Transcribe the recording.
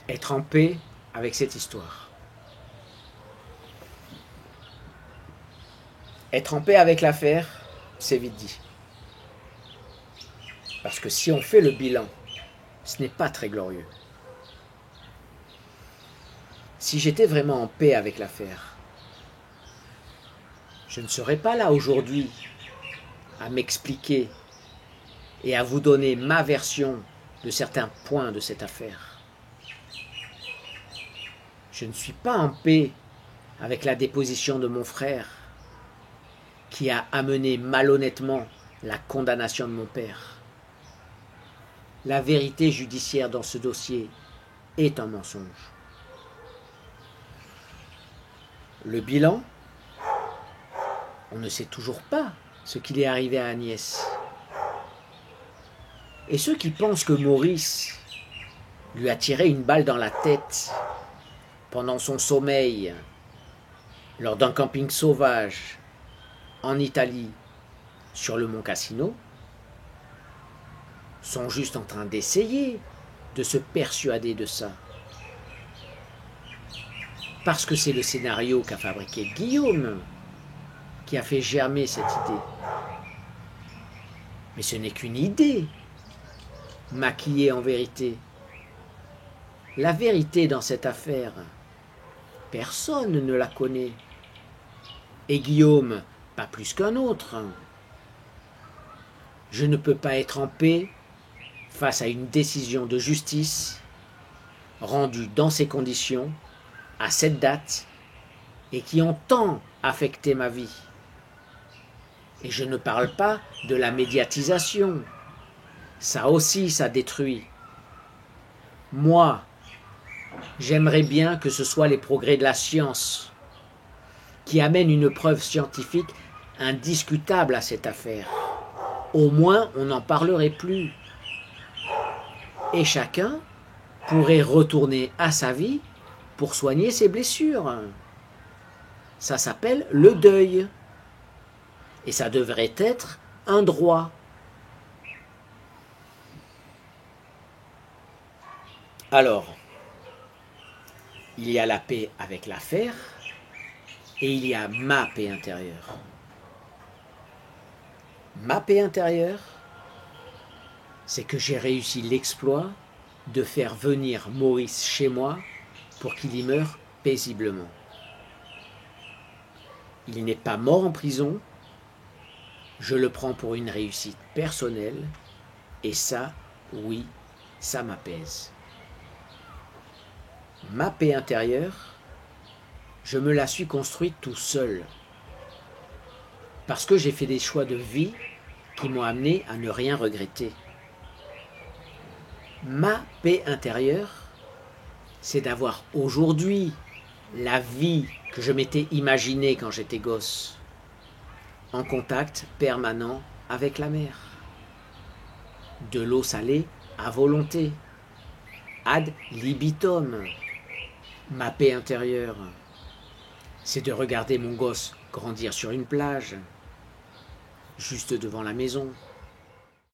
Être en paix avec cette histoire. Être en paix avec l'affaire, c'est vite dit. Parce que si on fait le bilan, ce n'est pas très glorieux. Si j'étais vraiment en paix avec l'affaire, je ne serais pas là aujourd'hui à m'expliquer et à vous donner ma version de certains points de cette affaire. Je ne suis pas en paix avec la déposition de mon frère qui a amené malhonnêtement la condamnation de mon père. La vérité judiciaire dans ce dossier est un mensonge. Le bilan, on ne sait toujours pas ce qu'il est arrivé à Agnès. Et ceux qui pensent que Maurice lui a tiré une balle dans la tête pendant son sommeil lors d'un camping sauvage en Italie sur le mont Cassino sont juste en train d'essayer de se persuader de ça. Parce que c'est le scénario qu'a fabriqué Guillaume qui a fait germer cette idée. Mais ce n'est qu'une idée, maquillée en vérité. La vérité dans cette affaire, personne ne la connaît. Et Guillaume, pas plus qu'un autre. Je ne peux pas être en paix face à une décision de justice rendue dans ces conditions, à cette date, et qui ont tant affecté ma vie. Et je ne parle pas de la médiatisation. Ça aussi, ça détruit. Moi, j'aimerais bien que ce soit les progrès de la science qui amènent une preuve scientifique indiscutable à cette affaire. Au moins, on n'en parlerait plus. Et chacun pourrait retourner à sa vie pour soigner ses blessures. Ça s'appelle le deuil. Et ça devrait être un droit. Alors, il y a la paix avec l'affaire et il y a ma paix intérieure. Ma paix intérieure, c'est que j'ai réussi l'exploit de faire venir Maurice chez moi pour qu'il y meure paisiblement. Il n'est pas mort en prison, je le prends pour une réussite personnelle, et ça, oui, ça m'apaise. Ma paix intérieure, je me la suis construite tout seul, parce que j'ai fait des choix de vie qui m'ont amené à ne rien regretter. Ma paix intérieure, c'est d'avoir aujourd'hui la vie que je m'étais imaginée quand j'étais gosse, en contact permanent avec la mer. De l'eau salée à volonté, ad libitum. Ma paix intérieure, c'est de regarder mon gosse grandir sur une plage, juste devant la maison,